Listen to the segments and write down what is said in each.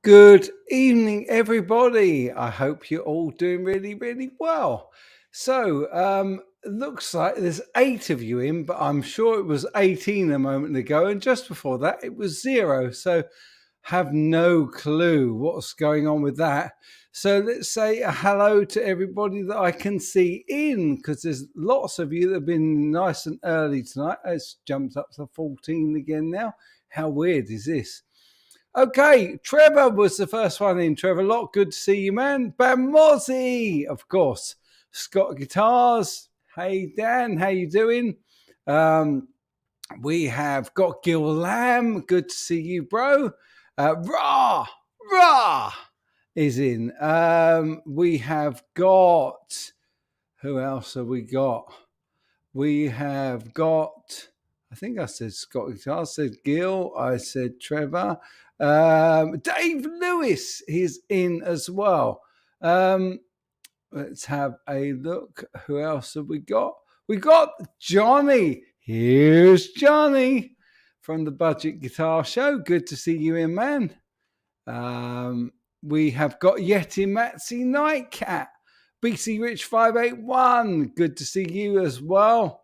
Good evening, everybody. I hope you're all doing really, really well. So, looks like there's 8 of you in, but I'm sure it was 18 a moment ago. And just before that, it was 0. So, have no clue what's going on with that. So, let's say a hello to everybody that I can see in, because there's lots of you that have been nice and early tonight. It's jumped up to 14 again now. How weird is this? Okay, Trevor was the first one in. Trevor Locke, good to see you, man. Bamozzi, of course. Scott Guitars. Hey, Dan, how you doing? We have got Gil Lamb. Good to see you, bro. Rah is in. We have got... Who else have we got? We have got... I think I said Scott Guitar, I said Gil, I said Trevor. Dave Lewis is in as well. Let's have a look. Who else have we got? We got Johnny. Here's Johnny from the Budget Guitar Show. Good to see you in, man. We have got Yeti Matsy Nightcat. BC Rich 581. Good to see you as well.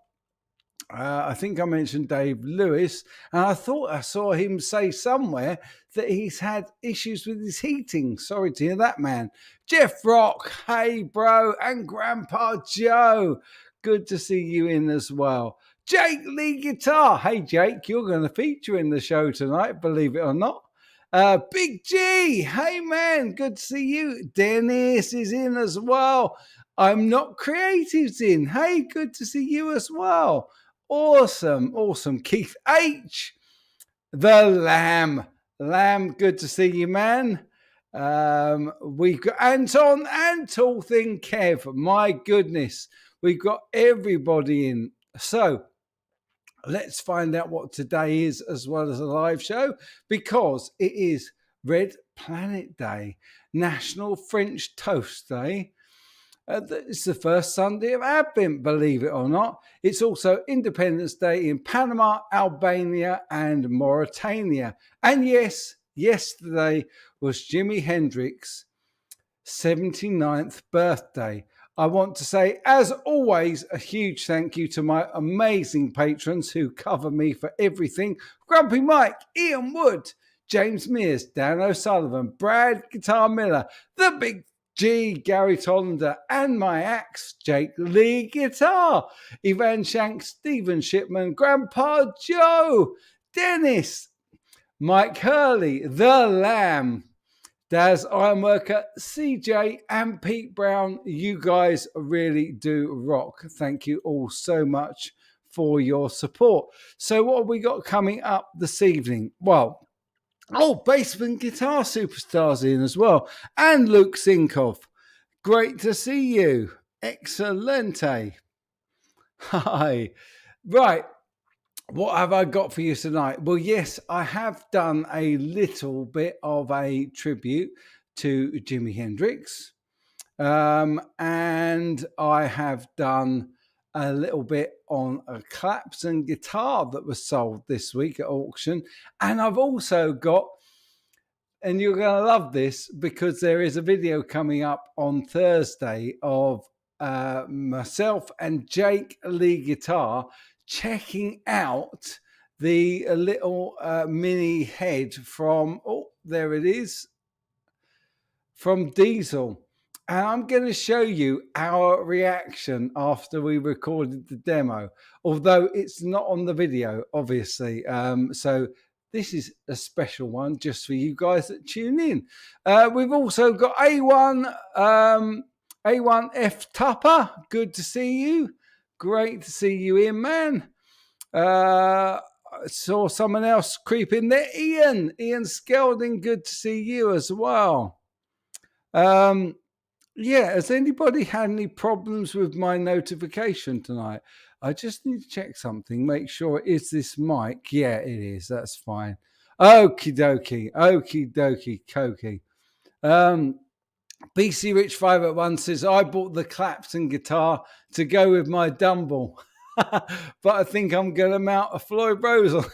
I think I mentioned Dave Lewis, and I thought I saw him say somewhere that he's had issues with his heating. Sorry to hear that, man. Jeff Rock, hey, bro, and Grandpa Joe. Good to see you in as well. Jake Leigh Guitar. Hey, Jake, you're going to feature in the show tonight, believe it or not. Big G, hey, man, good to see you. Dennis is in as well. I'm Not Creative's in. Hey, good to see you as well. Awesome. Keith H. The Lamb, good to see you, man. We've got Anton and Tall Thing Kev. My goodness, we've got everybody in. So let's find out what today is as well as a live show, because it is Red Planet Day, National French Toast Day. It's the first Sunday of Advent, believe it or not. It's also Independence Day in Panama, Albania, and Mauritania. And yes, yesterday was Jimi Hendrix's 79th birthday. I want to say, as always, a huge thank you to my amazing patrons who cover me for everything. Grumpy Mike, Ian Wood, James Mears, Dan O'Sullivan, Brad Guitar Miller, The Big G, Gary Tholander, and my axe, Jake Leigh Guitar, Yvan, Shank, Stephen Shipman, Grandpa Joe, Dennis, Mike Hurley, The Lamb, Daz Ironworker, CJ, and Pete Brown. You guys really do rock. Thank you all so much for your support. So what have we got coming up this evening? Well, Basement Guitar Superstars in as well. And Luke Sinkoff. Great to see you. Excelente. Hi. Right. What have I got for you tonight? Well, yes, I have done a little bit of a tribute to Jimi Hendrix. And I have done a little bit on a Clapton guitar that was sold this week at auction. And I've also got, and you're going to love this, because there is a video coming up on Thursday of myself and Jake Leigh Guitar checking out the little mini head from, there it is, from Diezel. And I'm going to show you our reaction after we recorded the demo, although it's not on the video, obviously. So this is a special one just for you guys that tune in. We've also got A1 F Tupper. Good to see you. Great to see you in, man. saw someone else creep in there. Ian Skelding, good to see you as well. Yeah, has anybody had any problems with my notification tonight? I just need to check something, make sure, is this mic? Yeah, it is. That's fine. Okie dokie, Koki. BC Rich 581 says, I bought the Clapton guitar to go with my Dumble, but I think I'm going to mount a Floyd Rose on.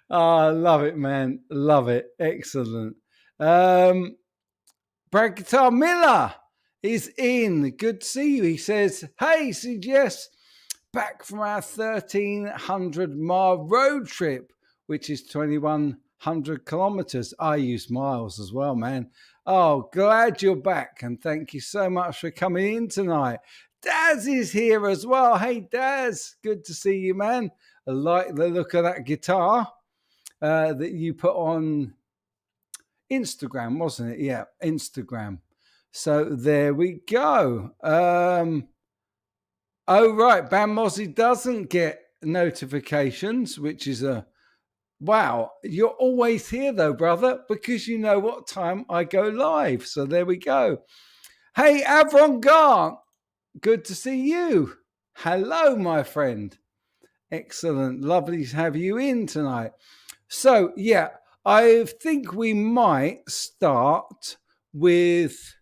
I love it, man. Love it. Excellent. Brad Guitar Miller is in. Good to see you. He says, hey, CGS, back from our 1,300-mile road trip, which is 2,100 kilometers. I use miles as well, man. Oh, glad you're back, and thank you so much for coming in tonight. Daz is here as well. Hey, Daz, good to see you, man. I like the look of that guitar that you put on Instagram, wasn't it? Yeah, Instagram. So there we go. Oh, right. Bam Mozzie doesn't get notifications, which is a wow. You're always here, though, brother, because you know what time I go live. So there we go. Hey, Avron Gant, good to see you. Hello, my friend. Excellent. Lovely to have you in tonight. So, yeah, I think we might start with,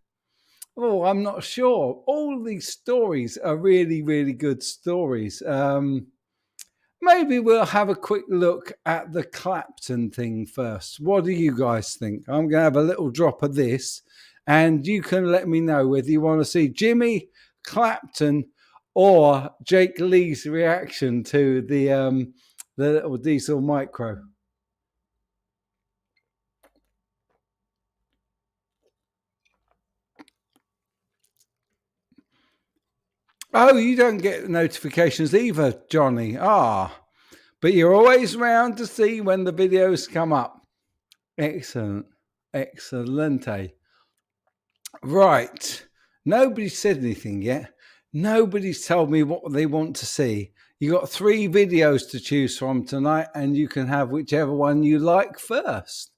oh, I'm not sure. All these stories are really, really good stories. Maybe we'll have a quick look at the Clapton thing first. What do you guys think? I'm going to have a little drop of this, and you can let me know whether you want to see Jimmy, Clapton, or Jake Leigh's reaction to the little Diezel Micro. Oh, you don't get notifications either, Johnny. But you're always around to see when the videos come up. Excellent. Excellente. Right. Nobody's said anything yet. Nobody's told me what they want to see. You got 3 videos to choose from tonight, and you can have whichever one you like first.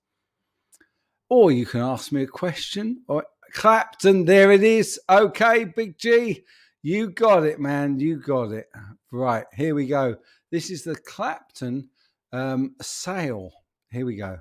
Or you can ask me a question. Or Clapton, there it is. Okay, Big G. You got it, man. You got it. Right, here we go. This is the Clapton sale. Here we go.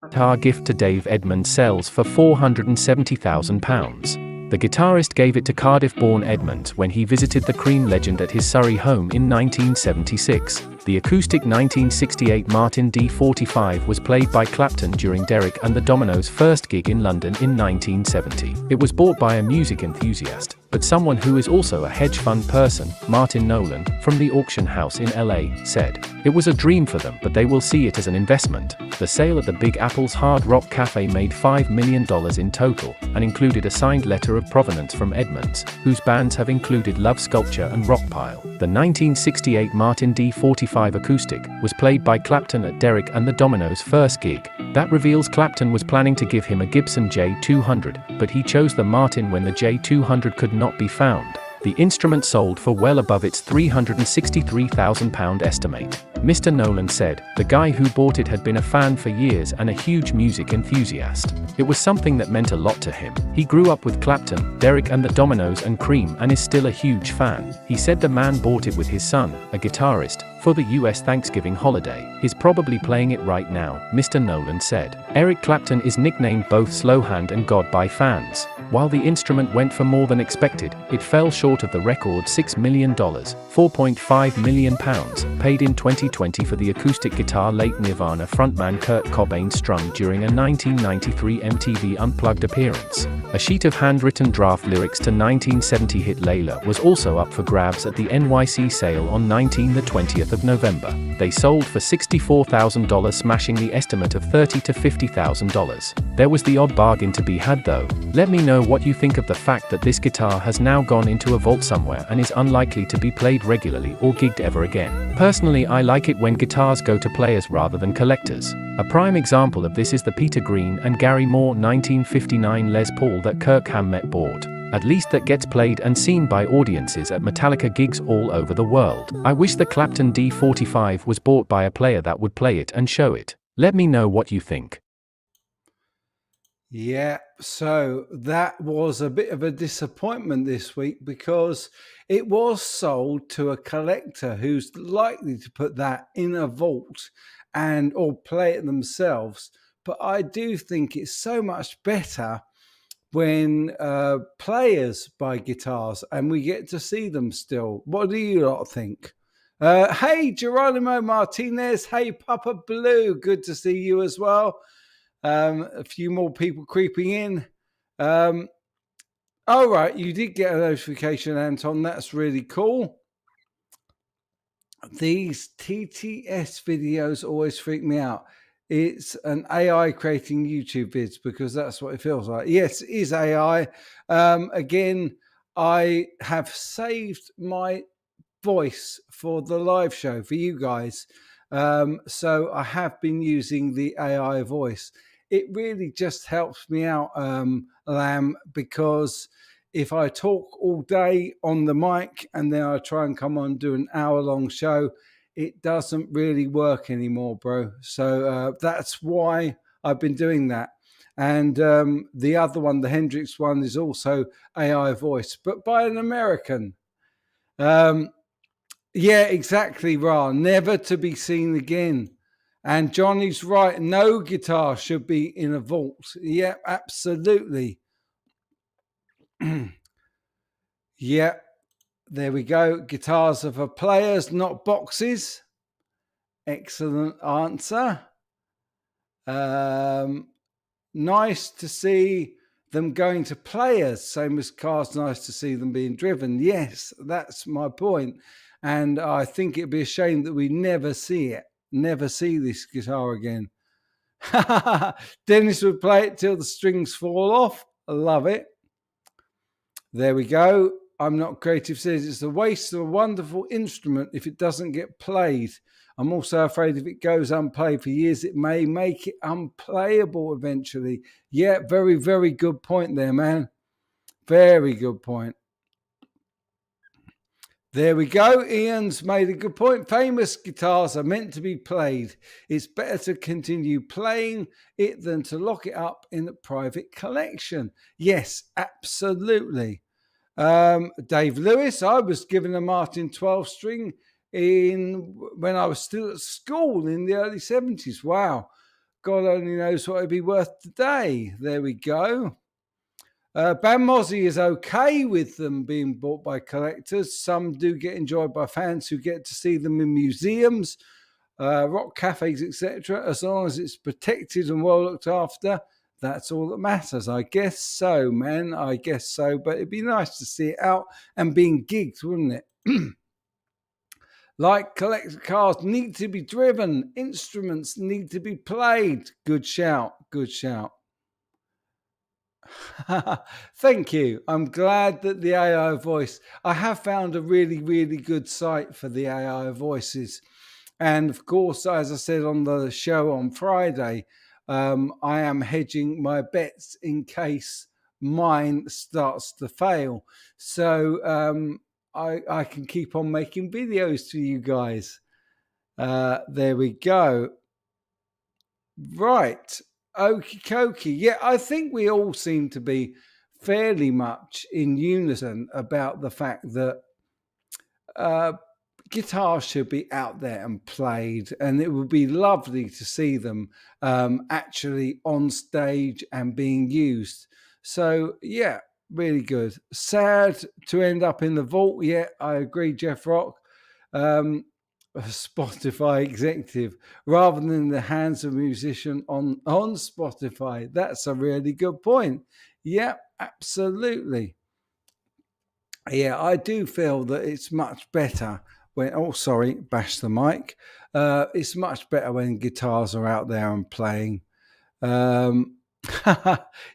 Guitar gift to Dave Edmund sells for £470,000. The guitarist gave it to Cardiff-born Edmund when he visited the Cream legend at his Surrey home in 1976. The acoustic 1968 Martin D45 was played by Clapton during Derek and the Dominoes' first gig in London in 1970. It was bought by a music enthusiast, but someone who is also a hedge fund person, Martin Nolan, from the auction house in LA, said, "It was a dream for them, but they will see it as an investment." The sale at the Big Apple's Hard Rock Cafe made $5 million in total, and included a signed letter of provenance from Edmunds, whose bands have included Love Sculpture and Rockpile. The 1968 Martin D45 acoustic was played by Clapton at Derek and the Dominoes' first gig. That reveals Clapton was planning to give him a Gibson J200, but he chose the Martin when the J200 could not be found. The instrument sold for well above its £363,000 estimate. Mr. Nolan said, "The guy who bought it had been a fan for years and a huge music enthusiast. It was something that meant a lot to him. He grew up with Clapton, Derek and the Dominoes and Cream and is still a huge fan." He said the man bought it with his son, a guitarist, for the US Thanksgiving holiday. "He's probably playing it right now," Mr. Nolan said. Eric Clapton is nicknamed both Slowhand and God by fans. While the instrument went for more than expected, it fell short of the record $6 million, £4.5 million, paid in 2020 for the acoustic guitar late Nirvana frontman Kurt Cobain strummed during a 1993 MTV Unplugged appearance. A sheet of handwritten draft lyrics to 1970 hit Layla was also up for grabs at the NYC sale on the 20th of November. They sold for $64,000, smashing the estimate of $30,000 to $50,000. There was the odd bargain to be had though. Let me know what you think of the fact that this guitar has now gone into a vault somewhere and is unlikely to be played regularly or gigged ever again. Personally, I like it when guitars go to players rather than collectors. A prime example of this is the Peter Green and Gary Moore 1959 Les Paul that Kirk Hammett bought. At least that gets played and seen by audiences at Metallica gigs all over the world. I wish the Clapton D45 was bought by a player that would play it and show it. Let me know what you think. Yeah, so that was a bit of a disappointment this week because it was sold to a collector who's likely to put that in a vault and or play it themselves. But I do think it's so much better when players buy guitars and we get to see them still. What do you lot think? Hey, Geronimo Martinez. Hey, Papa Blue. Good to see you as well. A few more people creeping in. All right, you did get a notification, Anton. That's really cool. These TTS videos always freak me out. It's an AI creating YouTube vids because that's what it feels like. Yes, it is AI. Again, I have saved my voice for the live show for you guys. So I have been using the AI voice. It really just helps me out, Lamb, because if I talk all day on the mic and then I try and come on and do an hour-long show, it doesn't really work anymore, bro. So that's why I've been doing that. And the other one, the Hendrix one, is also AI voice, but by an American. Yeah, exactly, Ra. Never to be seen again. And Johnny's right. No guitar should be in a vault. Yeah, absolutely. Yeah, there we go. Guitars are for players, not boxes. Excellent answer. Nice to see them going to players. Same as cars, nice to see them being driven. Yes, that's my point. And I think it'd be a shame that we never see it. Never see this guitar again. Dennis would play it till the strings fall off. I love it. There we go. I'm Not Creative says it's a waste of a wonderful instrument if it doesn't get played. I'm also afraid if it goes unplayed for years, it may make it unplayable eventually. Yeah, very, very good point there, man. Very good point. There we go. Ian's made a good point. Famous guitars are meant to be played. It's better to continue playing it than to lock it up in a private collection. Yes, absolutely. Dave Lewis, I was given a Martin 12 string when I was still at school in the early 70s. Wow. God only knows what it'd be worth today. There we go. Bam Mozzie is okay with them being bought by collectors. Some do get enjoyed by fans who get to see them in museums, rock cafes, etc. As long as it's protected and well looked after, that's all that matters. I guess so, man. I guess so. But it'd be nice to see it out and being gigged, wouldn't it? Like collector cars need to be driven. Instruments need to be played. Good shout. Good shout. Thank you. I'm glad that the AI voice, I have found a really, really good site for the AI voices. And of course, as I said on the show on Friday, I am hedging my bets in case mine starts to fail. So I can keep on making videos to you guys. There we go. Right. Okie dokie. Yeah, I think we all seem to be fairly much in unison about the fact that guitars should be out there and played, and it would be lovely to see them actually on stage and being used. So, yeah, really good. Sad to end up in the vault. Yeah, I agree, Jeff Rock. A Spotify executive rather than in the hands of a musician on Spotify. That's a really good point. Yeah, absolutely. Yeah, I do feel that it's much better when, bash the mic. It's much better when guitars are out there and playing.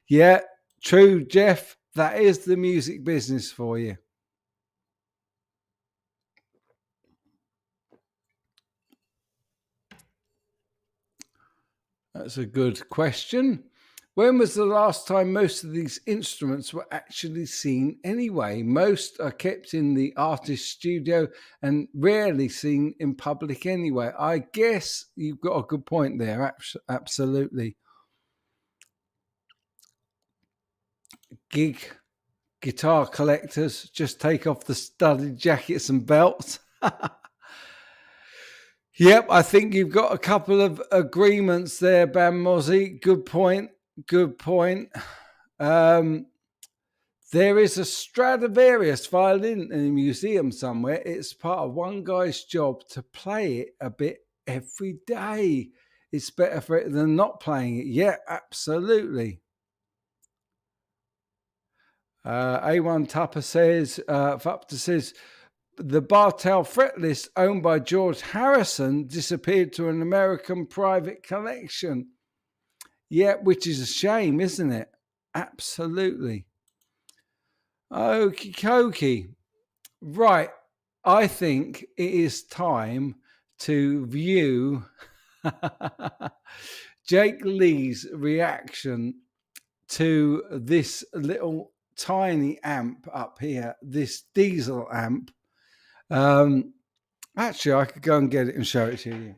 Yeah, true, Jeff. That is the music business for you. That's a good question. When was the last time most of these instruments were actually seen anyway? Most are kept in the artist's studio and rarely seen in public anyway. I guess you've got a good point there. Absolutely. Gig guitar collectors just take off the studded jackets and belts. Yep, I think you've got a couple of agreements there, Bam Mozzie. Good point. Good point. There is a Stradivarius violin in a museum somewhere. It's part of one guy's job to play it a bit every day. It's better for it than not playing it. Yeah, absolutely. A1 Tupper says, Fupta says, the Bartel fretlist owned by George Harrison disappeared to an American private collection. Yeah, which is a shame, isn't it? Absolutely. Okie dokie. Right. I think it is time to view Jake Leigh's reaction to this little tiny amp up here, this Diezel amp. Actually, I could go and get it and show it to you.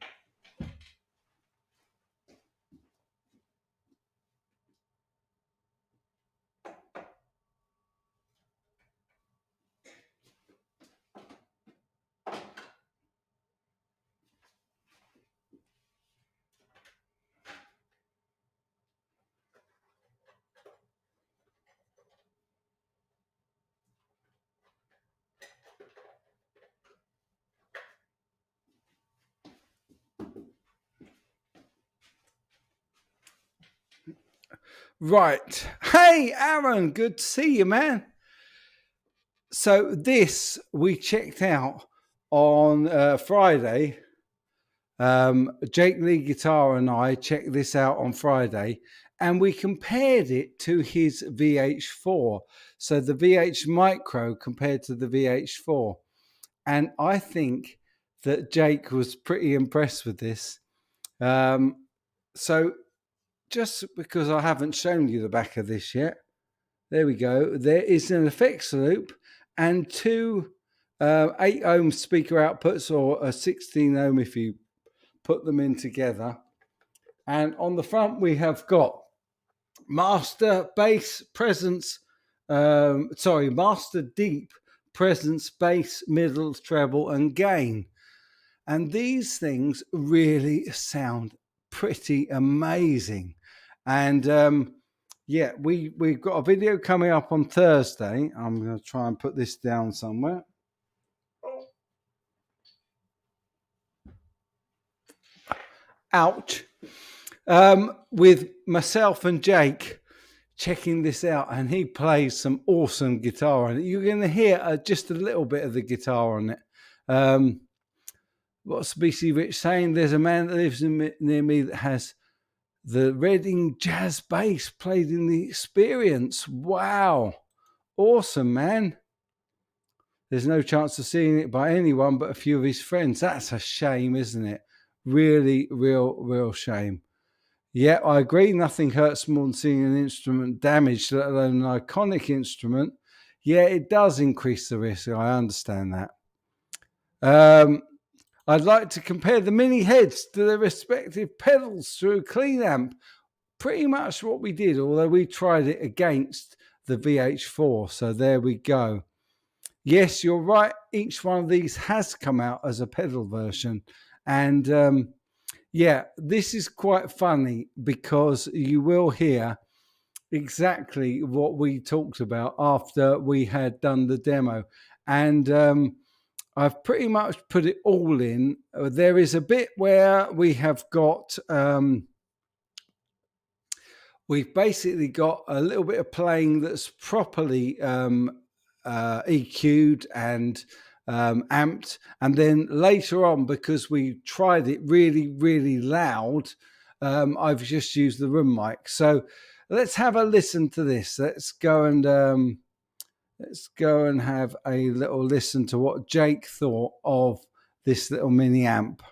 Right. Hey, Aaron, good to see you, man. So this we checked out on Friday. Jake Leigh Guitar and I checked this out on Friday, and we compared it to his VH4. So the VH Micro compared to the VH4. And I think that Jake was pretty impressed with this. So just because I haven't shown you the back of this yet, there we go. There is an effects loop and two 8 ohm speaker outputs, or a 16 ohm if you put them in together. And on the front we have got master bass presence, master deep presence, bass, middle, treble and gain. And these things really sound pretty amazing. And yeah, we've got a video coming up on Thursday. I'm going to try and put this down somewhere. Ouch. With myself and Jake checking this out, and he plays some awesome guitar on it. You're going to hear just a little bit of the guitar on it. What's BC Rich saying? There's a man that lives near me that has the Reading jazz bass played in the Experience. Wow. Awesome, man. There's no chance of seeing it by anyone but a few of his friends. That's a shame, isn't it? Really, real shame. Yeah, I agree. Nothing hurts more than seeing an instrument damaged, let alone an iconic instrument. Yeah, it does increase the risk. I understand that. I'd like to compare the mini heads to their respective pedals through a clean amp. Pretty much what we did, although we tried it against the VH4. So there we go. Yes, you're right. Each one of these has come out as a pedal version. And yeah, this is quite funny because you will hear exactly what we talked about after we had done the demo. And I've pretty much put it all in. There is a bit where we have got, we've basically got a little bit of playing that's properly EQ'd and amped. And then later on, because we tried it really loud, I've just used the room mic. So let's have a listen to this. Let's go and have a little listen to what Jake thought of this little mini amp.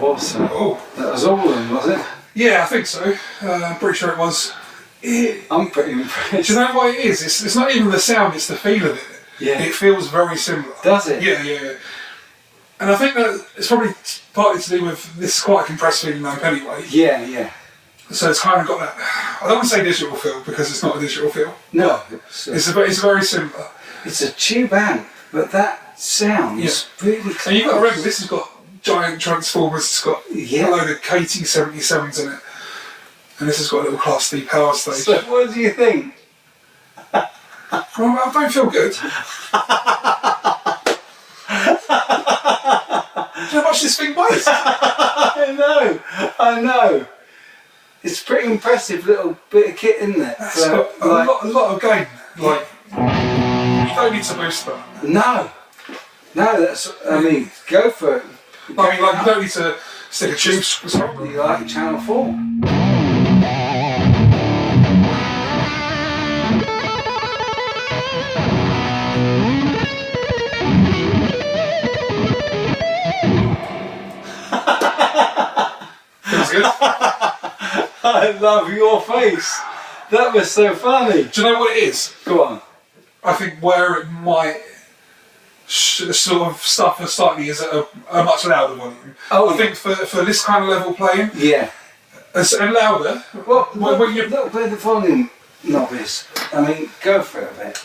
Awesome. Oh, that was all of them, was it? Yeah, I think so. I'm pretty sure it was. I'm pretty impressed. Do you know what it is? It's not even the sound, it's the feel of it. Yeah. It feels very similar. Does it? Yeah. And I think that it's probably partly to do with this is quite a compressed feeling amp anyway. Yeah. So it's kind of got that, I don't want to say digital feel because it's not a digital feel. No. It's very similar. It's a tube amp, but that sounds really close. And you've got to remember, this has got giant transformers, it's got a load of KT77s in it. And this has got a little Class D power stage. So what do you think? Well, I don't feel good. Do you know how much this thing weighs? I know. It's a pretty impressive little bit of kit, isn't it? It's got a lot of gain. Like, you don't need to boost that. No, that's, I mean, go for it. You don't need to stick a tube. You like Channel 4? Feels good. I love your face. That was so funny. Do you know what it is? Go on. I think where it might sort of suffer slightly is at a much louder volume. Oh, I think for this kind of level playing, and louder. Well, when you little bit of volume, novice. I mean, go for it a bit.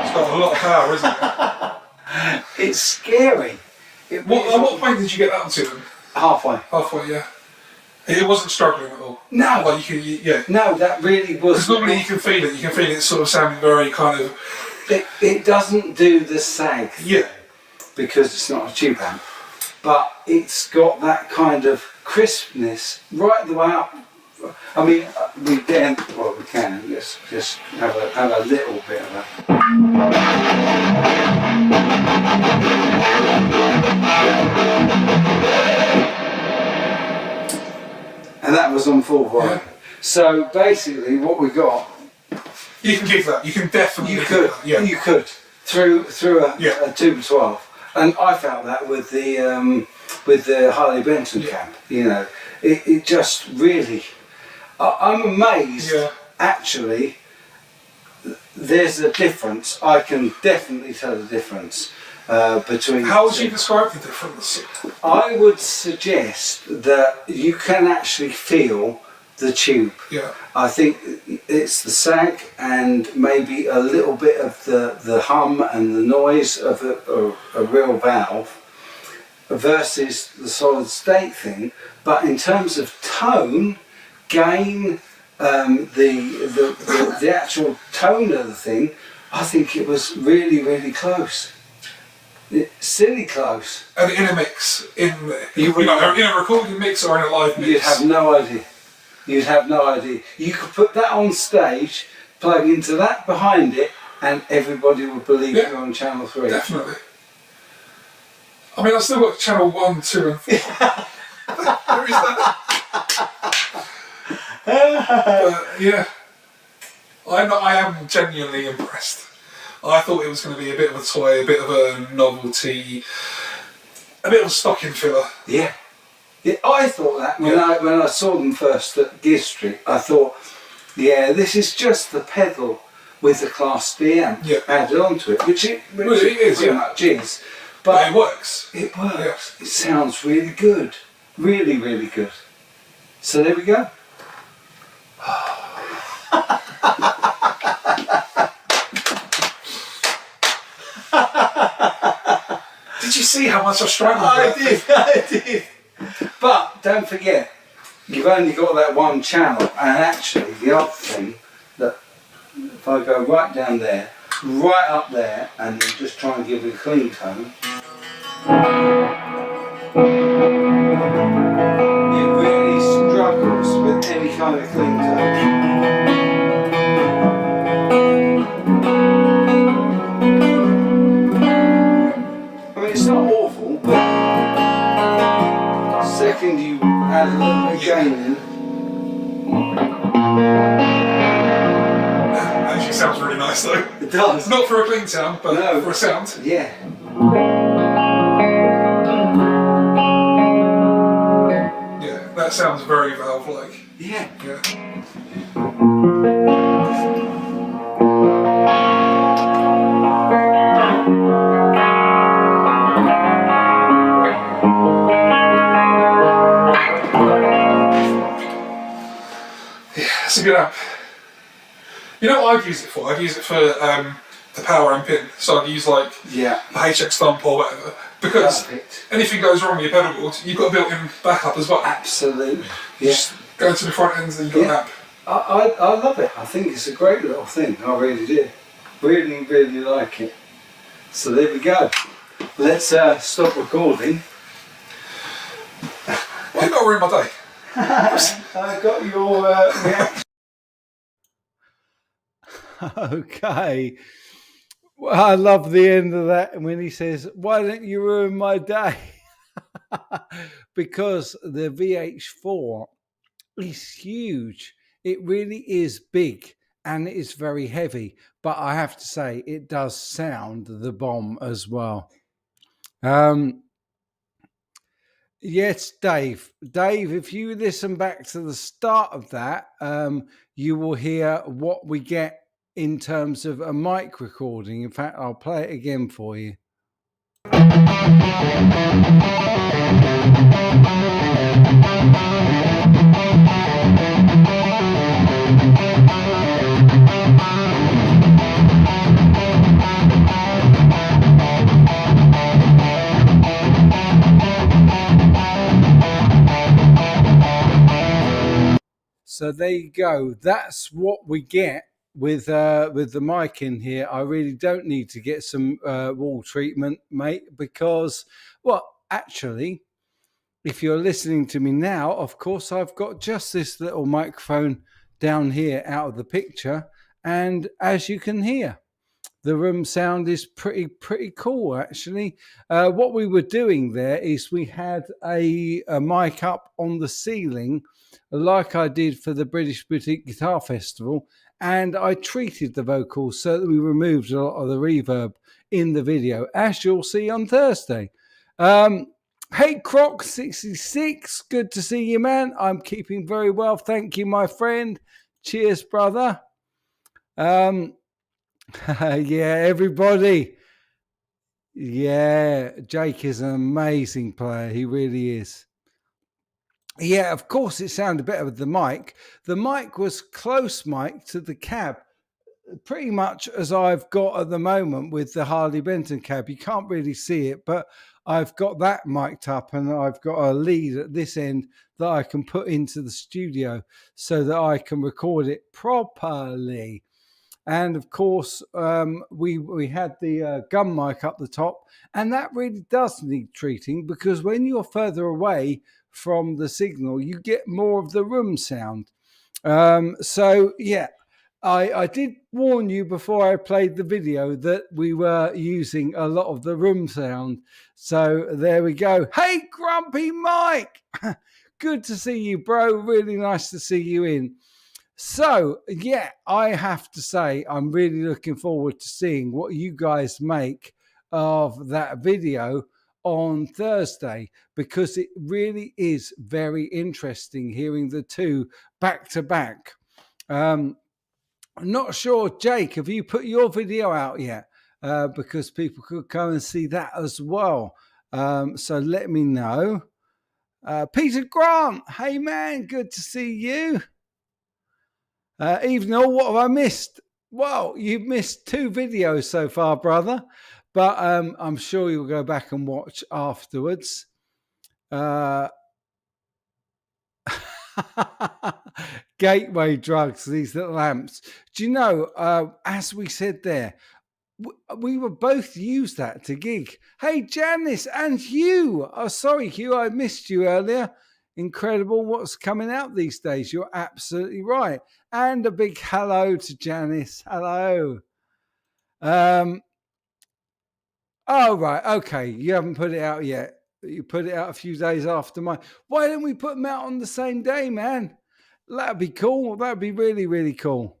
It's got a lot of power, isn't it? It's scary. At what point did you get that to them? Halfway. Halfway, yeah. It wasn't struggling at all. No. Like you can, No, that really was. Because normally you can feel it. You can feel it sort of sounding very kind of. It doesn't do the sag. Yeah. Because it's not a tube amp, but it's got that kind of crispness right the way up. I mean, we can. Let's just have a little bit of that. And that was on full volume. Yeah. So basically, what we got. You can give that. You can definitely. You could. Yeah. You could through a tube 12, and I felt that with the Harley Benton cam. You know, it just really. I'm amazed. Yeah. Actually, there's a difference. I can definitely tell the difference between. How would you describe the difference? I would suggest that you can actually feel the tube. Yeah. I think it's the sag and maybe a little bit of the hum and the noise of a real valve versus the solid state thing. But in terms of tone, gain, the actual tone of the thing, I think it was really, really close. Silly close. And in a mix, in a recording mix or in a live mix? You'd have no idea. You'd have no idea. You could put that on stage, plug into that behind it, and everybody would believe you're on Channel 3. Definitely. I mean, I've still got Channel 1, 2 and 4. There is that. But yeah, I am genuinely impressed. I thought it was going to be a bit of a toy, a bit of a novelty, a bit of a stocking filler. Yeah. I thought that when I saw them first at Gear Street, I thought, this is just the pedal with the Class D amp added onto it, which it is pretty much is. But it works. It works. Yeah. It sounds really good. Really, really good. So there we go. Did you see how much I struggled? I did. But don't forget, you've only got that one channel, and actually the other thing, that if I go right down there, right up there, and then just try and give it a clean tone, it really struggles with any kind of clean tone. I mean, it's not awful, but second you add a little bit of gain in. Actually sounds really nice though. It does. Not for a clean sound, but no. For a sound. Yeah. Yeah, that sounds very valve-like. Yeah. Yeah. It's a good amp. You know what I'd use it for? I'd use it for the power amp in. So I'd use like the HX Thump or whatever. Because anything goes wrong with your pedal board, you've got a built-in backup as well. Absolutely. You just go to the front ends and you've got an amp. I love it. I think it's a great little thing. I really do. Really, really like it. So there we go. Let's stop recording. Well, I've got to ruin my day. I got your reaction. Okay. Well, I love the end of that when he says, "Why don't you ruin my day?" Because the VH4 is huge. It really is big and it is very heavy. But I have to say, it does sound the bomb as well. Yes, Dave. Dave, if you listen back to the start of that, you will hear what we get in terms of a mic recording. In fact, I'll play it again for you. So there you go. That's what we get with the mic in here. I really don't need to get some wall treatment, mate, because, well, actually, if you're listening to me now, of course, I've got just this little microphone down here out of the picture. And as you can hear, the room sound is pretty cool, actually. What we were doing there is we had a mic up on the ceiling, like I did for the British Boutique Guitar Festival, and I treated the vocals so that we removed a lot of the reverb in the video, as you'll see on Thursday. Hey Croc66, good to see you, man. I'm keeping very well, thank you, my friend. Cheers, brother. Yeah, everybody. Yeah, Jake is an amazing player. He really is. Yeah, of course, it sounded better with the mic. The mic was close mic to the cab, pretty much as I've got at the moment with the Harley Benton cab. You can't really see it, but I've got that mic'd up and I've got a lead at this end that I can put into the studio so that I can record it properly. And of course, we had the gun mic up the top, and that really does need treating because when you're further away from the signal, you get more of the room sound. So yeah, I did warn you before I played the video that we were using a lot of the room sound. So there we go. Hey, Grumpy Mike. Good to see you, bro. Really nice to see you in. So, yeah, I have to say, I'm really looking forward to seeing what you guys make of that video on Thursday, because it really is very interesting hearing the two back to back. I'm not sure, Jake, have you put your video out yet? Because people could go and see that as well. So let me know. Peter Grant, hey man, good to see you. Evening, what have I missed? Well, you've missed 2 videos so far, brother, but I'm sure you'll go back and watch afterwards. Gateway drugs, these little amps. Do you know, as we said there, we were both used that to gig. Hey, Janice and Hugh. Oh, sorry, Hugh, I missed you earlier. Incredible what's coming out these days. You're absolutely right. And a big hello to Janice. Hello. Oh, right. Okay. You haven't put it out yet. You put it out a few days after mine. Why don't we put them out on the same day, man? That'd be cool. That'd be really, really cool.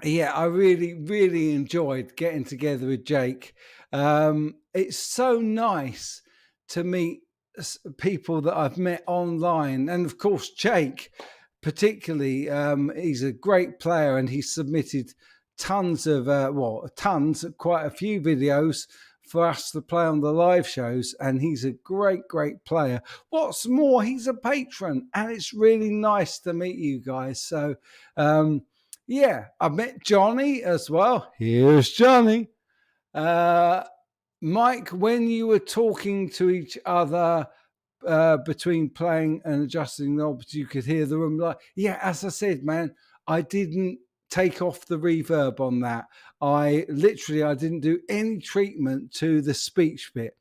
Yeah, I really, really enjoyed getting together with Jake. It's so nice to meet people that I've met online. And of course, Jake, particularly, he's a great player and he's submitted tons of, quite a few videos for us to play on the live shows. And he's a great, great player. What's more, he's a patron and it's really nice to meet you guys. So, yeah, I met Johnny as well. Here's Johnny. Mike, when you were talking to each other between playing and adjusting knobs, you could hear the room. Like, yeah, as I said, man, I didn't take off the reverb on that. I didn't do any treatment to the speech bit.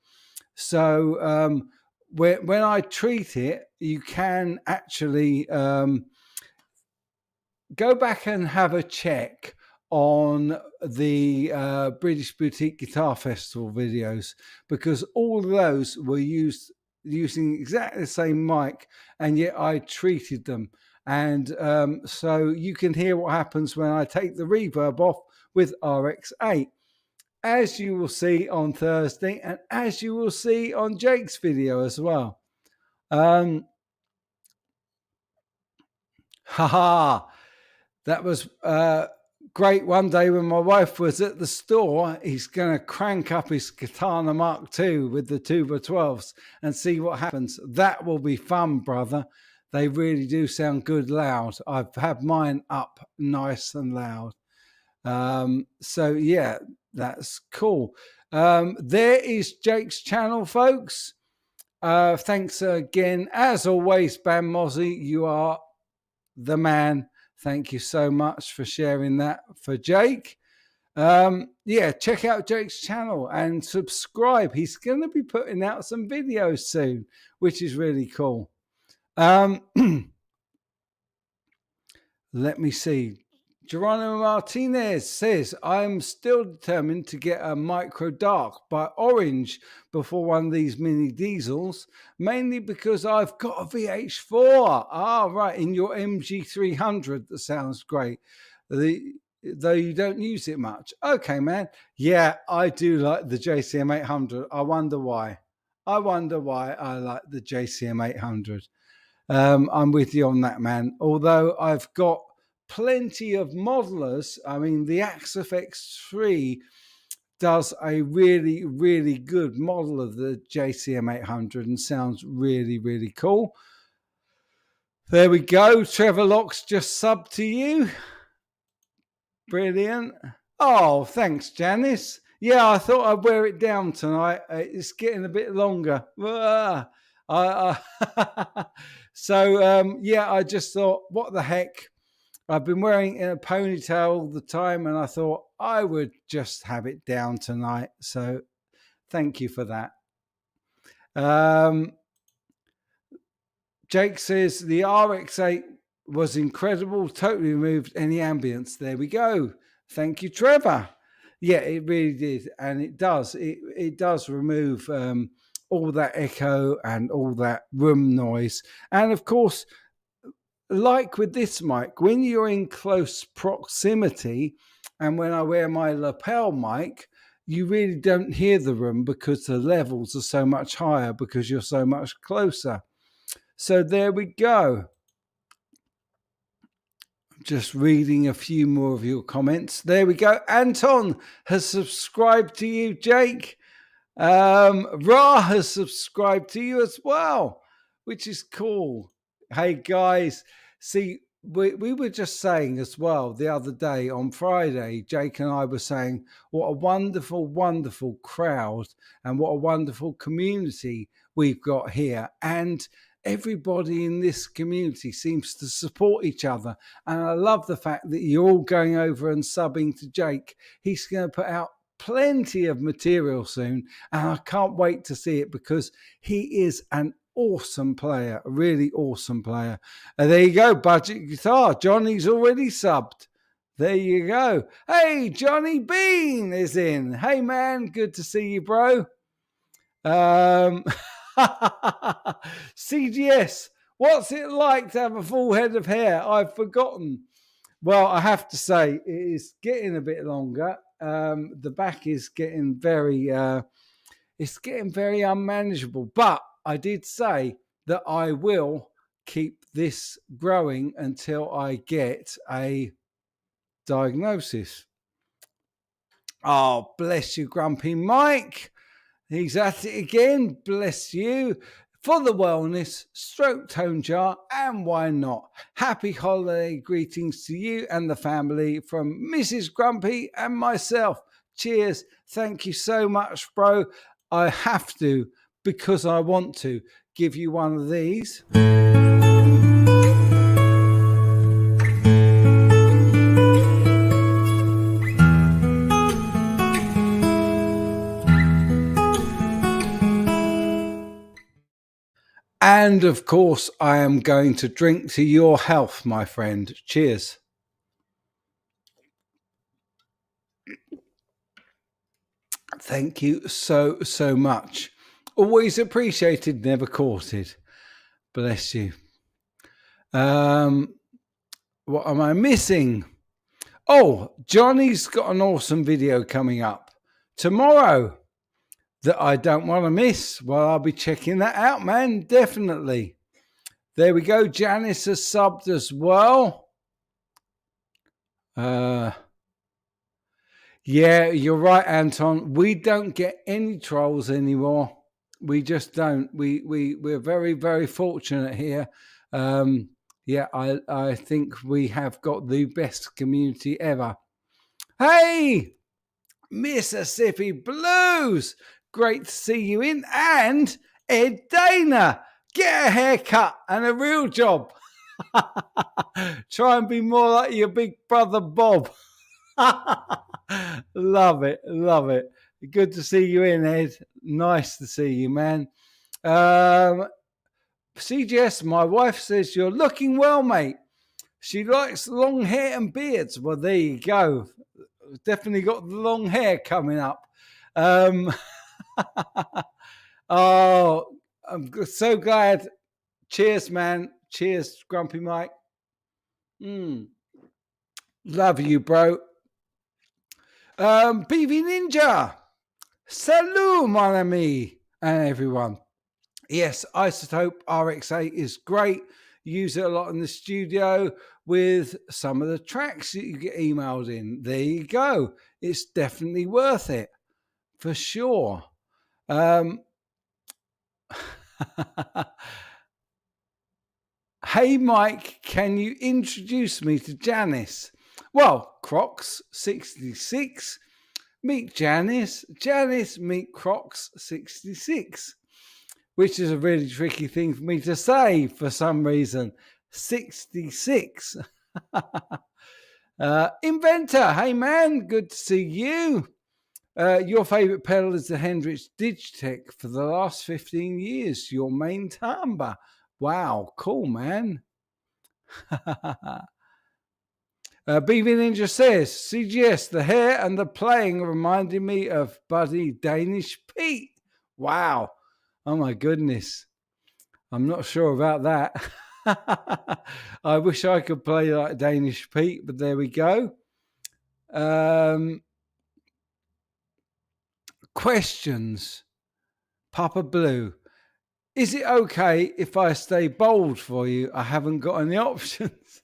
So when I treat it, you can actually go back and have a check on the British Boutique Guitar Festival videos, because all of those were using exactly the same mic, and yet I treated them. And so you can hear what happens when I take the reverb off with RX8, as you will see on Thursday and as you will see on Jake's video as well. That was great. One day when my wife was at the store, he's going to crank up his Katana Mark II with the 2x12s and see what happens. That will be fun, brother. They really do sound good loud. I've had mine up nice and loud. So, yeah, that's cool. There is Jake's channel, folks. Thanks again. As always, Bam Mozzie, you are the man. Thank you so much for sharing that for Jake. Yeah, check out Jake's channel and subscribe. He's going to be putting out some videos soon, which is really cool. Let me see. Geronimo Martinez says, I'm still determined to get a Micro Dark by Orange before one of these mini diesels, mainly because I've got a VH4. Ah, right, in your MG300. That sounds great. Though you don't use it much. Okay, man. Yeah, I do like the JCM 800. I wonder why. I like the JCM 800. I'm with you on that, man. Although I've got plenty of modelers. I mean, the Axif 3 does a really, really good model of the JCM 800 and sounds really, really cool. There we go. Trevor Locke's just subbed to you. Brilliant. Oh, thanks, Janice. Yeah, I thought I'd wear it down tonight. It's getting a bit longer. So, yeah, I just thought, what the heck? I've been wearing it in a ponytail all the time, and I thought I would just have it down tonight. So thank you for that. Jake says the RX8 was incredible, totally removed any ambience. There we go. Thank you, Trevor. Yeah, it really did. And it does. It does remove all that echo and all that room noise. And of course, like with this mic, when you're in close proximity, and when I wear my lapel mic, you really don't hear the room because the levels are so much higher because you're so much closer. So there we go. Just reading a few more of your comments. There we go. Anton has subscribed to you, Jake. Ra has subscribed to you as well, which is cool. Hey guys, see, we were just saying as well the other day on Friday, Jake and I were saying what a wonderful, wonderful crowd and what a wonderful community we've got here. And everybody in this community seems to support each other. And I love the fact that you're all going over and subbing to Jake. He's going to put out plenty of material soon, and I can't wait to see it because he is an awesome player, a really awesome player. And there you go, Budget Guitar. Johnny's already subbed. There you go. Hey, Johnny Bean is in. Hey, man, good to see you, bro. CGS, what's it like to have a full head of hair? I've forgotten. Well, I have to say, it is getting a bit longer. The back is getting very unmanageable. But I did say that I will keep this growing until I get a diagnosis. Oh, bless you, Grumpy Mike. He's at it again. Bless you. For the wellness, stroke tone jar, and why not? Happy holiday greetings to you and the family from Mrs. Grumpy and myself. Cheers. Thank you so much, bro. I have to, because I want to, give you one of these. And of course, I am going to drink to your health, my friend. Cheers. Thank you so, so much. Always appreciated, never courted. Bless you. What am I missing? Oh, Johnny's got an awesome video coming up tomorrow that I don't want to miss. Well, I'll be checking that out, man. Definitely. There we go. Janice has subbed as well. Yeah, you're right, Anton. We don't get any trolls anymore. We just don't. We're very, very fortunate here. Yeah, I think we have got the best community ever. Hey, Mississippi Blues. Great to see you in. And Ed Dana, get a haircut and a real job. Try and be more like your big brother Bob. Love it, love it. Good to see you in, Ed. Nice to see you, man. CGS, my wife says you're looking well, mate. She likes long hair and beards. Well, there you go. Definitely got the long hair coming up. Oh, I'm so glad. Cheers, man. Cheers, Grumpy Mike. Love you, bro. BV Ninja. Salut, mon ami. And everyone. Yes, Isotope RX8 is great. Use it a lot in the studio with some of the tracks that you get emailed in. There you go. It's definitely worth it. For sure. Hey, Mike, can you introduce me to Janice? Well, Crocs 66. Meet Janice. Janice, meet Crocs 66. Which is a really tricky thing for me to say for some reason. 66. Inventor, hey man, good to see you. Your favourite pedal is the Hendrix Digitech for the last 15 years. Your main timbre. Wow, cool, man. BV Ninja says, CGS, the hair and the playing reminded me of Buddy Danish Pete. Wow. Oh, my goodness. I'm not sure about that. I wish I could play like Danish Pete, but there we go. Questions. Papa Blue. Is it okay if I stay bold for you? I haven't got any options.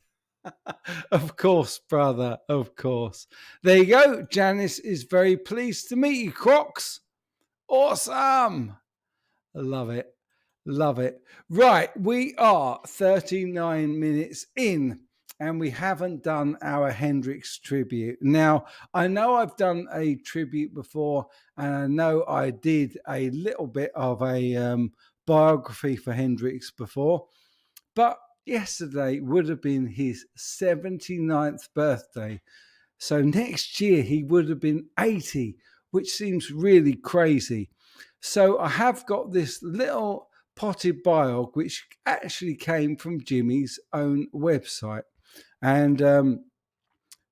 Of course, brother. Of course. There you go. Janice is very pleased to meet you, Crocs. Awesome. Love it. Love it. Right. We are 39 minutes in and we haven't done our Hendrix tribute. Now, I know I've done a tribute before and I know I did a little bit of a biography for Hendrix before, but yesterday would have been his 79th birthday. So next year he would have been 80, which seems really crazy. So I have got this little potted biog, which actually came from Jimmy's own website. And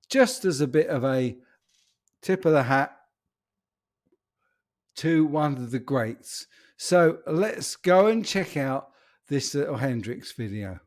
just as a bit of a tip of the hat to one of the greats. So let's go and check out this little Hendrix video.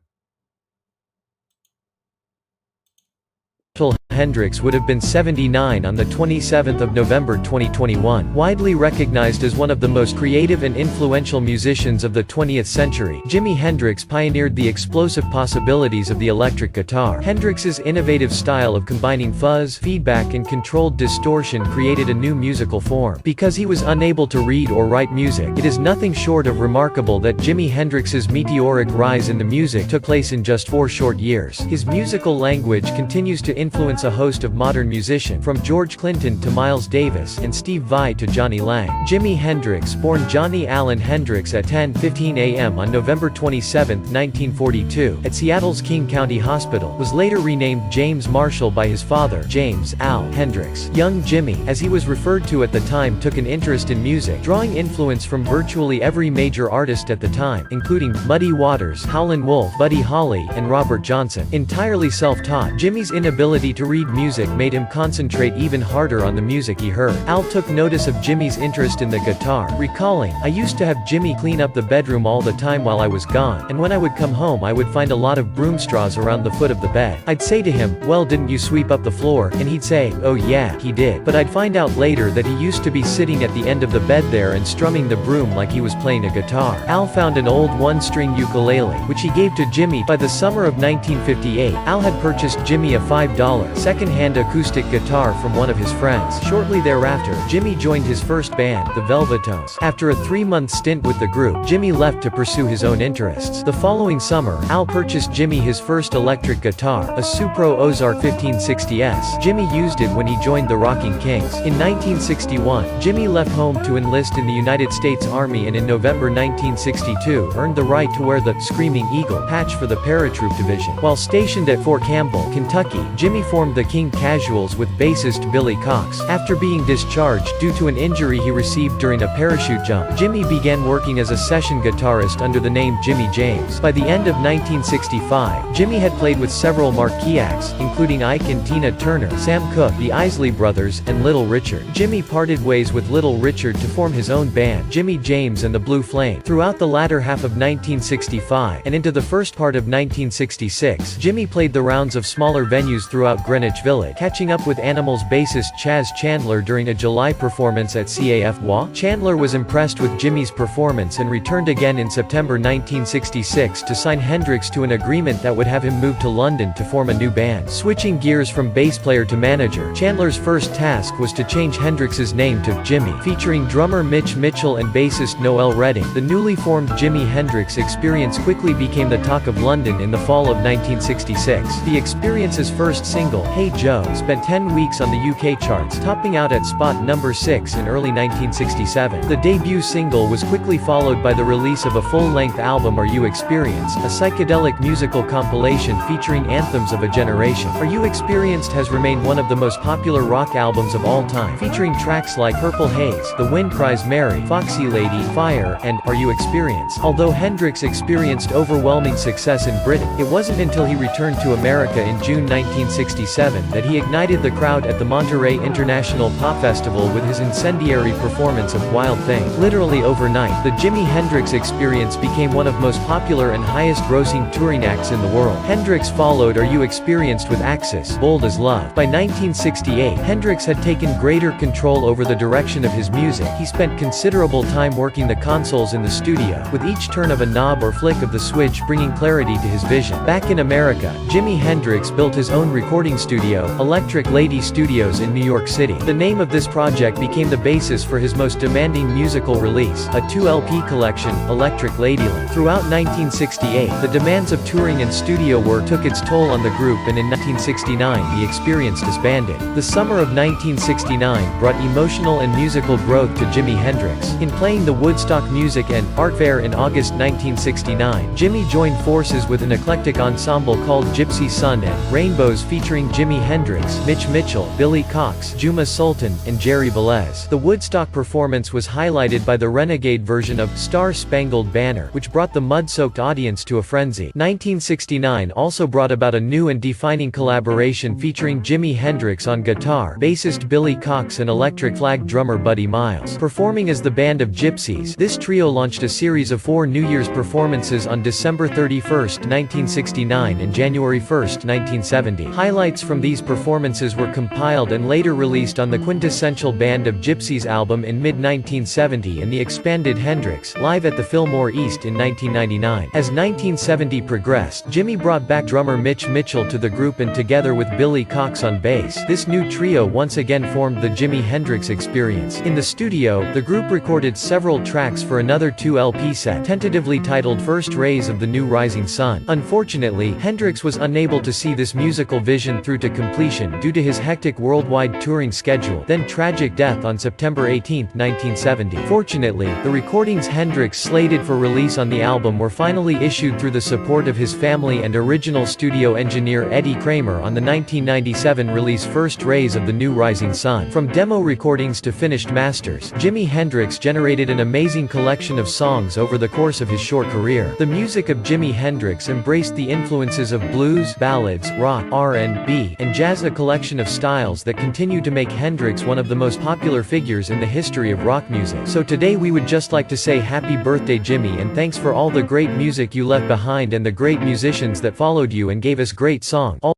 Hendrix would have been 79 on the 27th of November 2021. Widely recognized as one of the most creative and influential musicians of the 20th century, Jimi Hendrix pioneered the explosive possibilities of the electric guitar. Hendrix's innovative style of combining fuzz, feedback and controlled distortion created a new musical form. Because he was unable to read or write music, it is nothing short of remarkable that Jimi Hendrix's meteoric rise in the music took place in just 4 short years. His musical language continues to influence a host of modern musicians, from George Clinton to Miles Davis and Steve Vai to Johnny Lang. Jimi Hendrix, born Johnny Allen Hendrix at 10:15 a.m. on November 27, 1942, at Seattle's King County Hospital, was later renamed James Marshall by his father, James Al Hendrix. Young Jimmy, as he was referred to at the time, took an interest in music, drawing influence from virtually every major artist at the time, including Muddy Waters, Howlin' Wolf, Buddy Holly, and Robert Johnson. Entirely self-taught, Jimmy's inability to read music made him concentrate even harder on the music he heard. Al took notice of Jimmy's interest in the guitar, recalling, "I used to have Jimmy clean up the bedroom all the time while I was gone, and when I would come home I would find a lot of broom straws around the foot of the bed. I'd say to him, 'Well, didn't you sweep up the floor?' And he'd say, 'Oh yeah, he did.' But I'd find out later that he used to be sitting at the end of the bed there and strumming the broom like he was playing a guitar." Al found an old one-string ukulele, which he gave to Jimmy. By the summer of 1958, Al had purchased Jimmy a $5 second-hand acoustic guitar from one of his friends. Shortly thereafter, Jimmy joined his first band, the Velvetones. After a 3-month stint with the group, Jimmy left to pursue his own interests. The following summer, Al purchased Jimmy his first electric guitar, a Supro Ozark 1560S. Jimmy used it when he joined the Rocking Kings. In 1961, Jimmy left home to enlist in the United States Army, and in November 1962 earned the right to wear the Screaming Eagle patch for the Paratroop Division. While stationed at Fort Campbell, Kentucky, Jimmy formed the King Casuals with bassist Billy Cox. After being discharged due to an injury he received during a parachute jump, Jimmy began working as a session guitarist under the name Jimmy James. By the end of 1965, Jimmy had played with several marquee acts, including Ike and Tina Turner, Sam Cooke, the Isley Brothers, and Little Richard. Jimmy parted ways with Little Richard to form his own band, Jimmy James and the Blue Flame. Throughout the latter half of 1965 and into the first part of 1966, Jimmy played the rounds of smaller venues throughout Greenwich Village, catching up with Animals bassist Chaz Chandler during a July performance at CAF-WA. Chandler was impressed with Jimmy's performance and returned again in September 1966 to sign Hendrix to an agreement that would have him move to London to form a new band. Switching gears from bass player to manager, Chandler's first task was to change Hendrix's name to Jimmy. Featuring drummer Mitch Mitchell and bassist Noel Redding, the newly formed Jimi Hendrix Experience quickly became the talk of London in the fall of 1966. The Experience's first single, Hey Joe, spent 10 weeks on the UK charts, topping out at spot number 6 in early 1967. The debut single was quickly followed by the release of a full-length album, Are You Experienced?, a psychedelic musical compilation featuring anthems of a generation. Are You Experienced has remained one of the most popular rock albums of all time, featuring tracks like Purple Haze, The Wind Cries Mary, Foxy Lady, Fire, and Are You Experienced? Although Hendrix experienced overwhelming success in Britain, it wasn't until he returned to America in June 1967 that he ignited the crowd at the Monterey International Pop Festival with his incendiary performance of Wild Thing. Literally overnight, the Jimi Hendrix Experience became one of most popular and highest-grossing touring acts in the world. Hendrix followed Are You Experienced with Axis, Bold as Love. By 1968, Hendrix had taken greater control over the direction of his music. He spent considerable time working the consoles in the studio, with each turn of a knob or flick of the switch bringing clarity to his vision. Back in America, Jimi Hendrix built his own recording studio, Electric Lady Studios in New York City. The name of this project became the basis for his most demanding musical release, a 2-LP collection, Electric Ladyland. Throughout 1968, the demands of touring and studio work took its toll on the group, and in 1969 the experience disbanded. The summer of 1969 brought emotional and musical growth to Jimi Hendrix. In playing the Woodstock Music and Art Fair in August 1969, Jimi joined forces with an eclectic ensemble called Gypsy Sun and Rainbows featuring Jimi Hendrix, Mitch Mitchell, Billy Cox, Juma Sultan, and Jerry Velez. The Woodstock performance was highlighted by the renegade version of Star Spangled Banner, which brought the mud-soaked audience to a frenzy. 1969 also brought about a new and defining collaboration featuring Jimi Hendrix on guitar, bassist Billy Cox, and Electric Flag drummer Buddy Miles. Performing as the Band of Gypsies, this trio launched a series of 4 New Year's performances on December 31, 1969 and January 1, 1970. Highlights from these performances were compiled and later released on the Quintessential Band of Gypsies album in mid-1970 and the expanded Hendrix, Live at the Fillmore East in 1999. As 1970 progressed, Jimi brought back drummer Mitch Mitchell to the group, and together with Billy Cox on bass, this new trio once again formed the Jimi Hendrix Experience. In the studio, the group recorded several tracks for another 2-LP set, tentatively titled First Rays of the New Rising Sun. Unfortunately, Hendrix was unable to see this musical vision through to completion due to his hectic worldwide touring schedule, then tragic death on September 18, 1970. Fortunately, the recordings Hendrix slated for release on the album were finally issued through the support of his family and original studio engineer Eddie Kramer on the 1997 release First Rays of the New Rising Sun. From demo recordings to finished masters, Jimi Hendrix generated an amazing collection of songs over the course of his short career. The music of Jimi Hendrix embraced the influences of blues, ballads, rock, R&B, and jazz, a collection of styles that continue to make Hendrix one of the most popular figures in the history of rock music. So today we would just like to say happy birthday, Jimi, and thanks for all the great music you left behind and the great musicians that followed you and gave us great songs. Oh,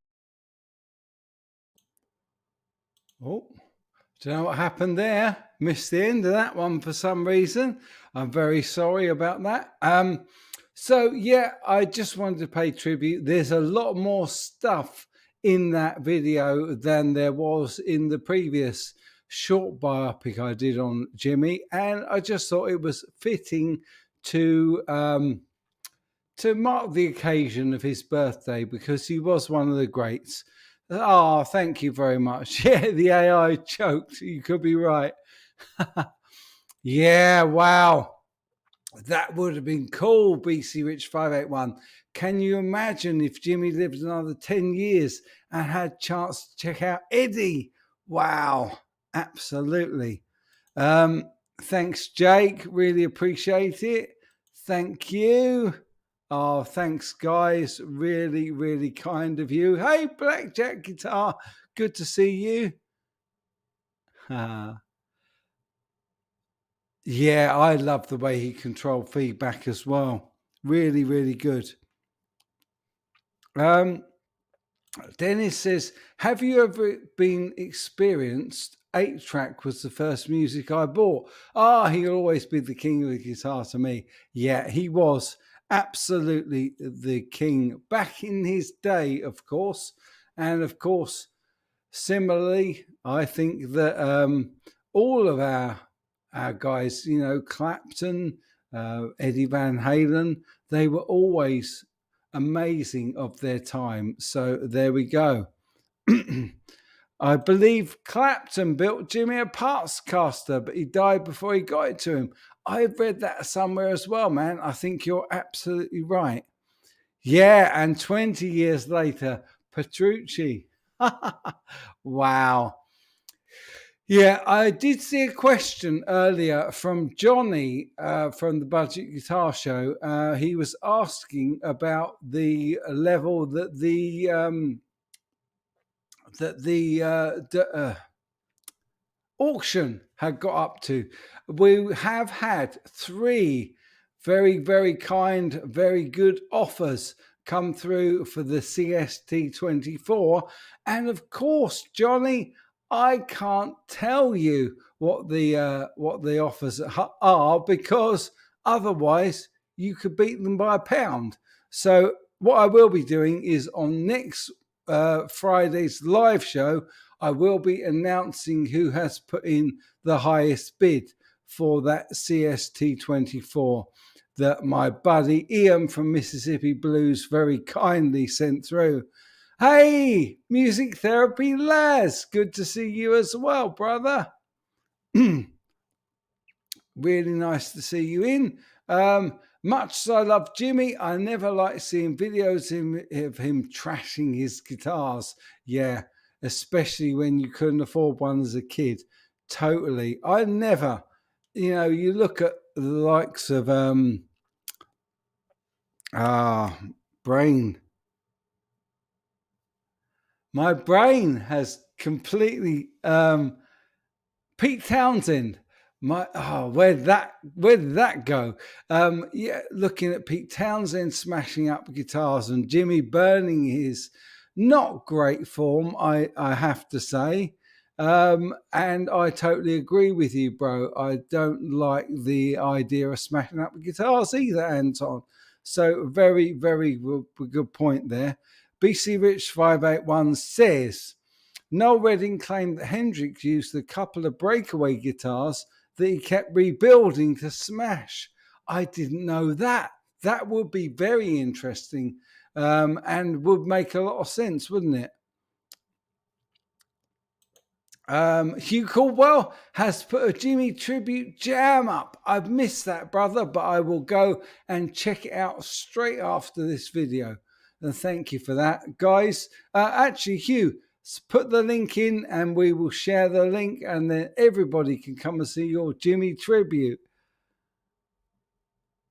do you know what happened there? Missed the end of that one for some reason. I'm very sorry about that. So yeah, I just wanted to pay tribute. There's a lot more stuff in that video than there was in the previous short biopic I did on Jimi, and I just thought it was fitting to mark the occasion of his birthday because he was one of the greats. Oh, thank you very much. Yeah, the AI choked. You could be right. Yeah, wow. That would have been cool, BC Rich 581. Can you imagine if Jimi lived another 10 years and had a chance to check out Eddie? Wow, absolutely. Thanks, Jake. Really appreciate it. Thank you. Oh, thanks, guys. Really, really kind of you. Hey, Blackjack Guitar. Good to see you. Yeah, I love the way he controlled feedback as well. Really, really good. Dennis says, have you ever been experienced? 8-track was the first music I bought. He'll always be the king of the guitar to me. Yeah, he was absolutely the king back in his day, of course. And of course, similarly, I think that all of our guys, you know, Clapton, Eddie Van Halen, they were always amazing of their time. So there we go. I believe Clapton built Jimi a parts caster, but he died before he got it to him. I've read that somewhere as well, man. I think you're absolutely right. Yeah, and 20 years later, Petrucci. Wow. Yeah, I did see a question earlier from Johnny from the Budget Guitar Show. He was asking about the level that the auction had got up to. We have had 3 very, very kind, very good offers come through for the CST24. And of course, Johnny, I can't tell you what the offers are because otherwise you could beat them by £1. So what I will be doing is on next Friday's live show, I will be announcing who has put in the highest bid for that CST24 that my buddy Ian from Mississippi Blues very kindly sent through. Hey, Music Therapy Laz, good to see you as well, brother. Really nice to see you in. Much as I love Jimmy, I never like seeing videos of him trashing his guitars. Yeah, especially when you couldn't afford one as a kid. Totally. I never, you look at the likes of brain. My brain has completely Pete Townsend. Where did that go? Looking at Pete Townsend smashing up guitars and Jimmy burning his, not great form, I have to say. And I totally agree with you, bro. I don't like the idea of smashing up guitars either, Anton. So very, very good point there. BC Rich 581 says, Noel Redding claimed that Hendrix used a couple of breakaway guitars that he kept rebuilding to smash. I didn't know that. That would be very interesting and would make a lot of sense, wouldn't it? Hugh Caldwell has put a Jimmy tribute jam up. I've missed that, brother, but I will go and check it out straight after this video. And thank you for that, guys. Actually, Hugh, put the link in and we will share the link and then everybody can come and see your Jimmy tribute.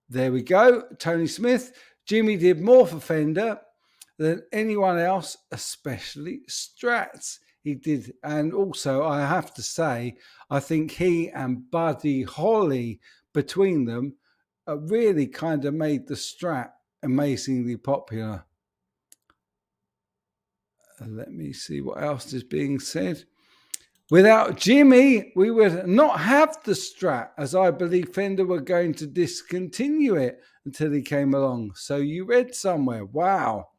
There we go. Tony Smith. Jimmy did more for Fender than anyone else, especially Strats. He did. And also, I have to say, I think he and Buddy Holly, between them, really kind of made the Strat amazingly popular. Let me see what else is being said. Without Jimmy, we would not have the Strat, as I believe Fender were going to discontinue it until he came along. So you read somewhere. Wow.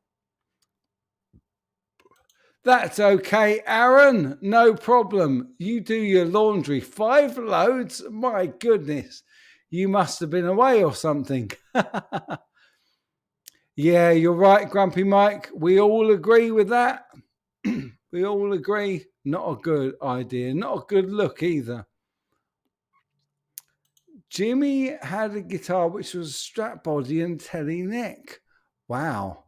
That's okay, Aaron. No problem. You do your laundry. 5 loads? My goodness. You must have been away or something. Yeah, you're right, Grumpy Mike. We all agree with that. We all agree. Not a good idea. Not a good look either. Jimmy had a guitar which was a Strat body and telly neck. Wow.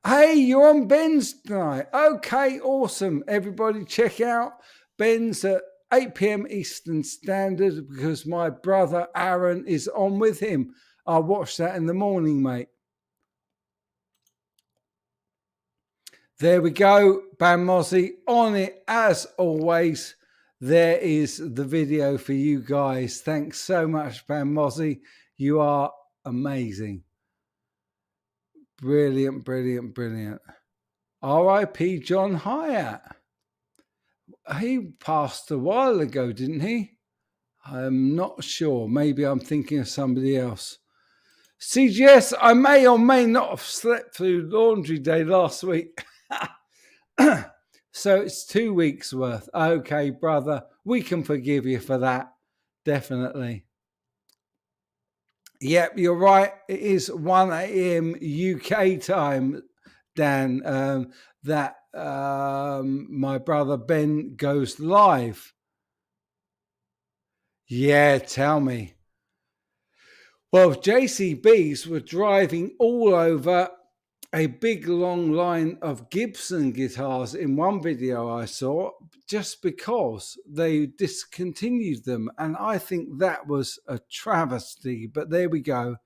Hey, you're on Ben's tonight. Okay, awesome. Everybody check out Ben's at 8 p.m. Eastern Standard because my brother Aaron is on with him. I'll watch that in the morning, mate. There we go, Bam Mozzie, on it as always. There is the video for you guys. Thanks so much, Bam Mozzie. You are amazing. Brilliant, brilliant, brilliant. R.I.P. John Hyatt. He passed a while ago, didn't he? I'm not sure. Maybe I'm thinking of somebody else. CGS, I may or may not have slept through laundry day last week. So it's 2 weeks worth. Okay, brother, we can forgive you for that. Definitely. Yep, you're right. It is 1 a.m. UK time, Dan, that my brother Ben goes live. Yeah, tell me. Well, JCBs were driving all over a big long line of Gibson guitars in one video I saw just because they discontinued them. And I think that was a travesty, but there we go.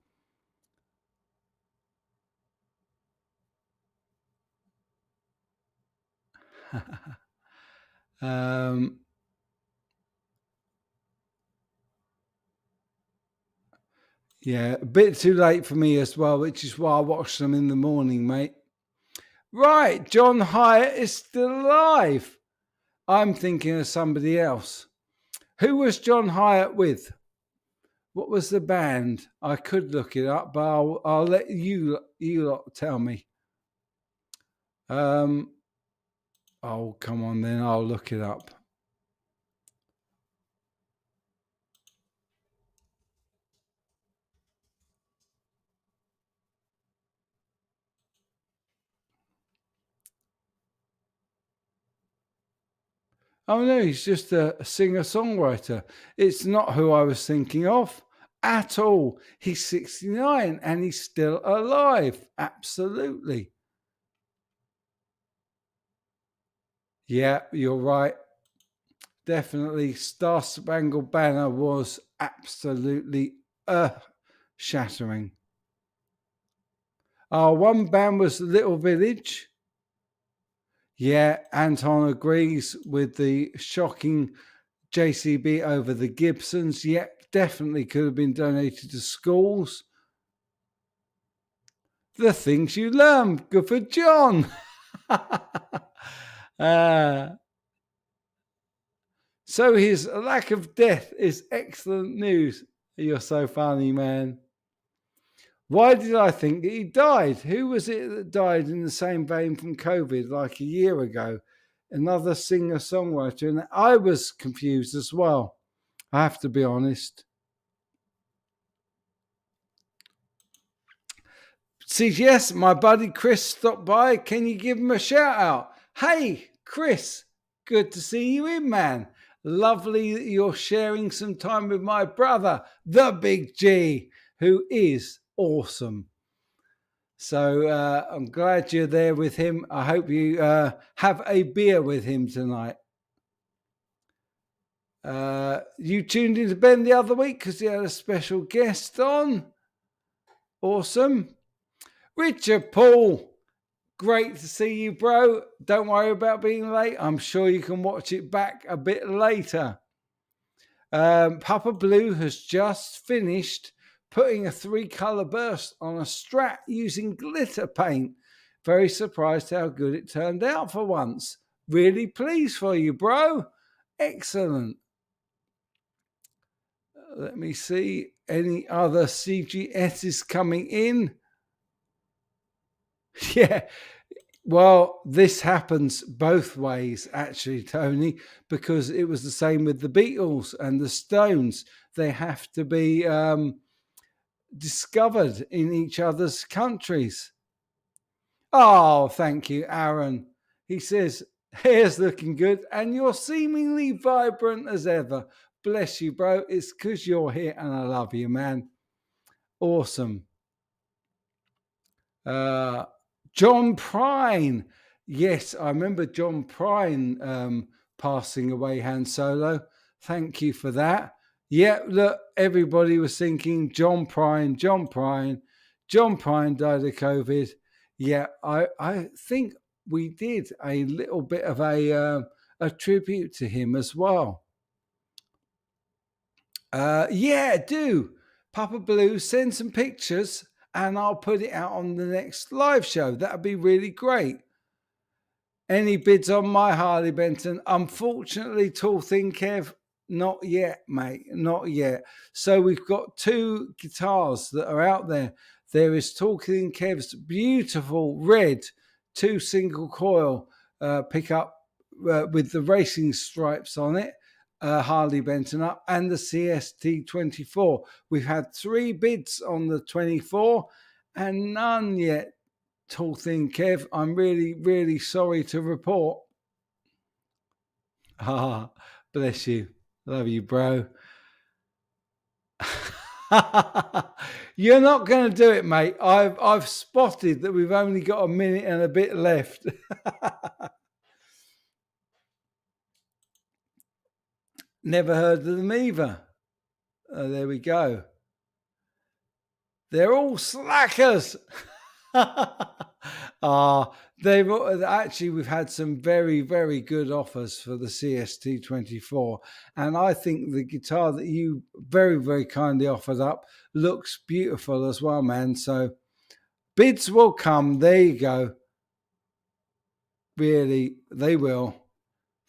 Yeah, a bit too late for me as well, which is why I watched them in the morning, mate. Right, John Hyatt is still alive. I'm thinking of somebody else. Who was John Hyatt with? What was the band? I could look it up, but I'll let you lot tell me. Oh, come on then. I'll look it up. Oh no, he's just a singer-songwriter. It's not who I was thinking of at all. He's 69 and he's still alive. Absolutely. Yeah, you're right. Definitely. Star Spangled Banner was absolutely shattering. One band was Little Village. Yeah, Anton agrees with the shocking JCB over the Gibsons. Yep, definitely could have been donated to schools. The things you learn. Good for John. So his lack of death is excellent news. You're so funny, man. Why did I think that he died? Who was it that died in the same vein from COVID like a year ago? Another singer-songwriter. And I was confused as well. I have to be honest. CGS, my buddy Chris stopped by. Can you give him a shout out? Hey, Chris, good to see you in, man. Lovely that you're sharing some time with my brother, the Big G, who is awesome. So I'm glad you're there with him. I hope you have a beer with him tonight. You tuned into Ben the other week because he had a special guest on. Awesome. Richard Paul, great to see you, bro. Don't worry about being late. I'm sure you can watch it back a bit later. Papa Blue has just finished putting a 3-color burst on a Strat using glitter paint. Very surprised how good it turned out for once. Really pleased for you, bro. Excellent. Let me see any other CGSs coming in. Yeah, well, this happens both ways, actually, Tony, because it was the same with the Beatles and the Stones. They have to be discovered in each other's countries. Oh, thank you, Aaron. He says, hair's looking good and you're seemingly vibrant as ever. Bless you, bro. It's because you're here and I love you, man. Awesome. John Prine. Yes, I remember John Prine passing away, Han Solo. Thank you for that. Yeah, look, everybody was thinking John Prine. John Prine died of COVID. Yeah, I think we did a little bit of a tribute to him as well. Yeah, do. Papa Blue, send some pictures and I'll put it out on the next live show. That'd be really great. Any bids on my Harley Benton? Unfortunately, Tall Thin Kev, not yet, mate. Not yet. So we've got 2 guitars that are out there. There is Tall Thin Kev's beautiful red 2 single coil pickup with the racing stripes on it. Harley Benton up and the CST 24. We've had 3 bids on the 24 and none yet. Tall Thin Kev, I'm really, really sorry to report. Bless you. Love you, bro. You're not going to do it, mate. I've spotted that we've only got a minute and a bit left. Never heard of them either. Oh, there we go. They're all slackers. We've had some very, very good offers for the CST24. And I think the guitar that you very, very kindly offered up looks beautiful as well, man. So bids will come. There you go. Really, they will.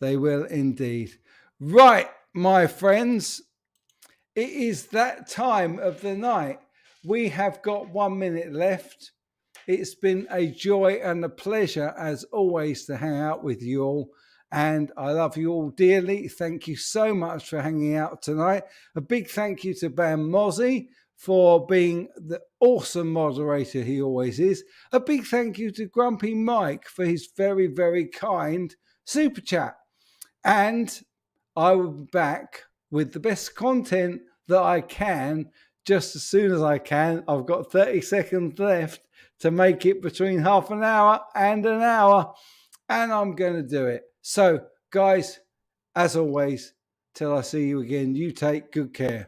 They will indeed. Right, my friends. It is that time of the night. We have got 1 minute left. It's been a joy and a pleasure, as always, to hang out with you all. And I love you all dearly. Thank you so much for hanging out tonight. A big thank you to Bam Mozzie for being the awesome moderator he always is. A big thank you to Grumpy Mike for his very, very kind super chat. And I will be back with the best content that I can just as soon as I can. I've got 30 seconds left to make it between half an hour and an hour, and I'm going to do it. So, guys, as always, till I see you again, you take good care.